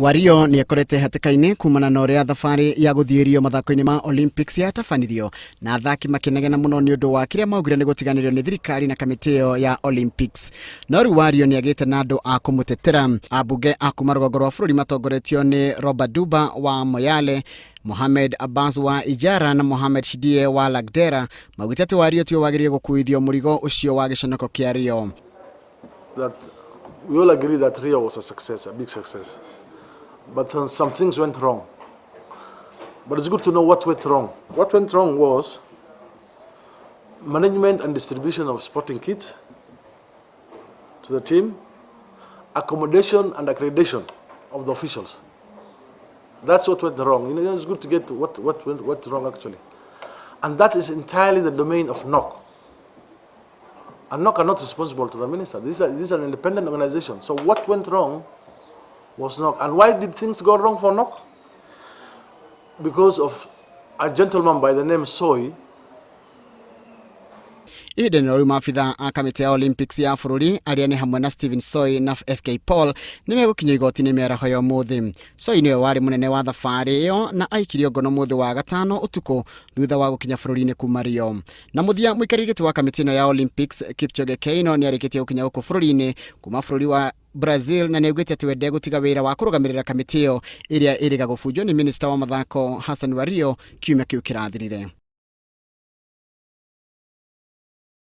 Wario ni akorete hatikaini kumana na uria thabari ya guthiirio mathako-ini ma Olympics ya tabanirio na athaki makenegena muno ni undu wa kiria maugire ni gutiganirio ni thirikari na kamiti ya Olympics. No riu Wario ni agite na andu a kumutetera. Abunge a kuma rũgongo rwa bũrũri matongoretio ni Robert Duba wa Moyale, Mohamed Abbas wa Ijara na Mohamed Shidie wa Lagdera maugite ati Wario tio wagirie gukuithio murigo ucio wa giconoko kia Rio. That we all agree that Rio was a success, a big success. But some things went wrong. But it's good to know what went wrong. What went wrong was management and distribution of sporting kits to the team, accommodation and accreditation of the officials. That's what went wrong. You know, it's good to get what went wrong actually. And that is entirely the domain of NOC. And NOC are not responsible to the minister. This is an independent organization. So what went wrong was NOC. And why did things go wrong for NOC? Because of a gentleman by the name Soy. Iden rĩu maabitha a kamĩtĩ ya Olympics ya bũrũri arĩa nĩ hamwe na Stephen Soy na FK Paul nĩ megũkinya igoti-inĩ mĩaraho ya ũmũthĩ. Soy nĩwe warĩ mũnene wa thabarĩ ĩyo na aikirio ngono mũthĩ wa gatano ũtukũ thutha wa gũkinya bũrũri-inĩ kuma Rio. Na mũthia mũikarĩri gĩtĩ wa kamĩtĩ ĩno ya Olympics Kipchoge Keino nĩ arĩkĩtie gũkinya gũkũ bũrũri-inĩ kuma bũrũri wa Brazil na nĩaugĩte atĩ we ndegũtiga wĩra wa kũrũgamĩrĩra kamĩtĩ ĩyo ĩrĩa ĩrĩga gũbunjwo nĩ minista wa mathako Hassan Wario kiumia kĩu kĩrathirire.